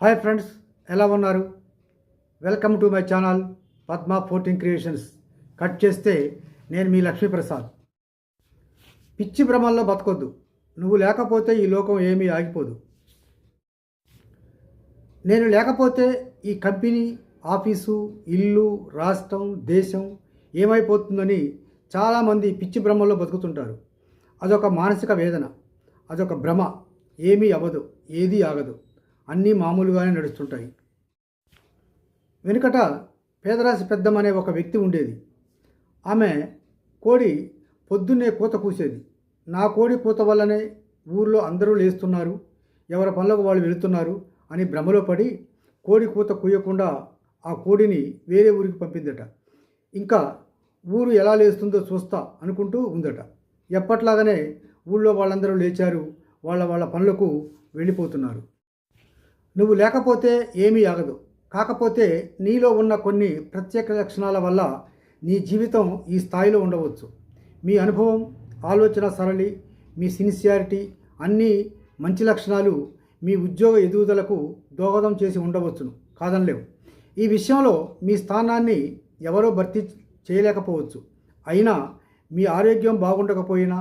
Hi friends, ఎలా ఉన్నారు? Welcome to my channel Padma 14 creations. Cut చేస్తే నేను మీ లక్ష్మీప్రసాద్. పిచ్చి భ్రమల్లో బతకొద్దు. నువ్వు లేకపోతే ఈ లోకం ఏమీ ఆగిపోదు. నేను లేకపోతే ఈ కంపెనీ, ఆఫీసు, ఇల్లు, రాష్ట్రం, దేశం ఏమైపోతుందని చాలామంది పిచ్చి భ్రమల్లో బతుకుతుంటారు. అదొక మానసిక వేదన, అదొక భ్రమ. ఏమీ అవ్వదు, ఏదీ ఆగదు, అన్నీ మామూలుగానే నడుస్తుంటాయి. వెనుకట పేదరాశి పెద్దమ్మ అనే ఒక వ్యక్తి ఉండేది. ఆమె కోడి పొద్దున్నే కూత కూసేది. నా కోడి కూత వల్లనే ఊర్లో అందరూ లేస్తున్నారు, ఎవరి పనులకు వాళ్ళు వెళుతున్నారు అని భ్రమలో పడి కోడి కూత కూయకుండా ఆ కోడిని వేరే ఊరికి పంపిందట. ఇంకా ఊరు ఎలా లేస్తుందో చూస్తా అనుకుంటూ ఉందట. ఎప్పట్లాగానే ఊళ్ళో వాళ్ళందరూ లేచారు, వాళ్ళ పనులకు వెళ్ళిపోతున్నారు. నువ్వు లేకపోతే ఏమీ ఆగదు. కాకపోతే నీలో ఉన్న కొన్ని ప్రత్యేక లక్షణాల వల్ల నీ జీవితం ఈ స్థాయిలో ఉండవచ్చు. మీ అనుభవం, ఆలోచన సరళి, మీ సిన్సియారిటీ అన్నీ మంచి లక్షణాలు మీ ఉద్యోగ ఎదుగుదలకు దోహదం చేసి ఉండవచ్చును, కాదనలేవు. ఈ విషయంలో మీ స్థానాన్ని ఎవరో భర్తీ చేయలేకపోవచ్చు. అయినా మీ ఆరోగ్యం బాగుండకపోయినా,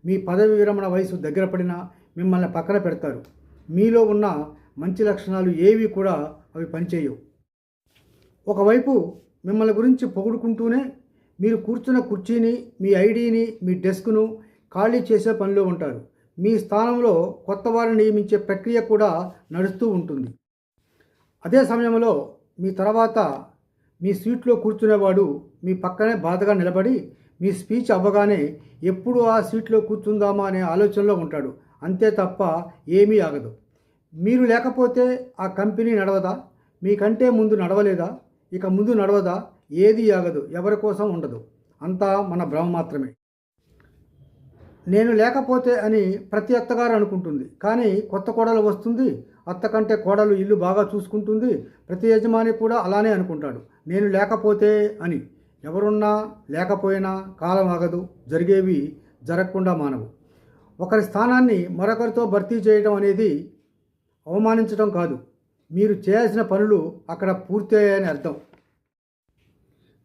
మీ పదవి విరమణ వయసు దగ్గర పడినా మిమ్మల్ని పక్కన పెడతారు. మీలో ఉన్న మంచి లక్షణాలు ఏవి కూడా అవి పనిచేయవు. ఒకవైపు మిమ్మల్ని గురించి పొగుడుకుంటూనే మీరు కూర్చున్న కుర్చీని, మీ ఐడీని, మీ డెస్క్ను ఖాళీ చేసే పనిలో ఉంటారు. మీ స్థానంలో కొత్త వారిని నియమించే ప్రక్రియ కూడా నడుస్తూ ఉంటుంది. అదే సమయంలో మీ తర్వాత మీ సీట్లో కూర్చునేవాడు మీ పక్కనే బాధగా నిలబడి మీ స్పీచ్ అవ్వగానే ఎప్పుడు ఆ సీట్లో కూర్చుందామా అనే ఆలోచనలో ఉంటాడు. అంతే తప్ప ఏమీ ఆగదు. మీరు లేకపోతే ఆ కంపెనీ నడవదా? మీకంటే ముందు నడవలేదా? ఇక ముందు నడవదా? ఏది ఆగదు, ఎవరి కోసం ఉండదు. అంతా మన భ్రమ మాత్రమే. నేను లేకపోతే అని ప్రతి అత్తగారు అనుకుంటుంది. కానీ కొత్త కోడలు వస్తుంది, అత్త కంటే కోడలు ఇల్లు బాగా చూసుకుంటుంది. ప్రతి యజమాని కూడా అలానే అనుకుంటాడు, నేను లేకపోతే అని. ఎవరున్నా లేకపోయినా కాలం ఆగదు, జరిగేవి జరగకుండా మానవు. ఒకరి స్థానాన్ని మరొకరితో భర్తీ చేయడం అనేది అవమానించడం కాదు, మీరు చేయాల్సిన పనులు అక్కడ పూర్తయ్యాయని అర్థం.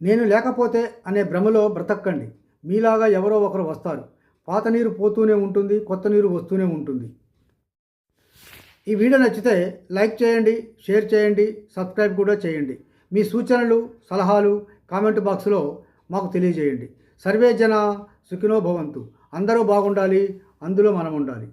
నేను లేకపోతే అనే భ్రమలో బ్రతకండి. మీలాగా ఎవరో ఒకరు వస్తారు. పాత నీరు పోతూనే ఉంటుంది, కొత్త నీరు వస్తూనే ఉంటుంది. ఈ వీడియో నచ్చితే లైక్ చేయండి, షేర్ చేయండి, సబ్స్క్రైబ్ కూడా చేయండి. మీ సూచనలు, సలహాలు కామెంట్ బాక్స్లో మాకు తెలియజేయండి. సర్వే జన సుఖినో భవంతు. అందరూ బాగుండాలి, అందులో మనం ఉండాలి.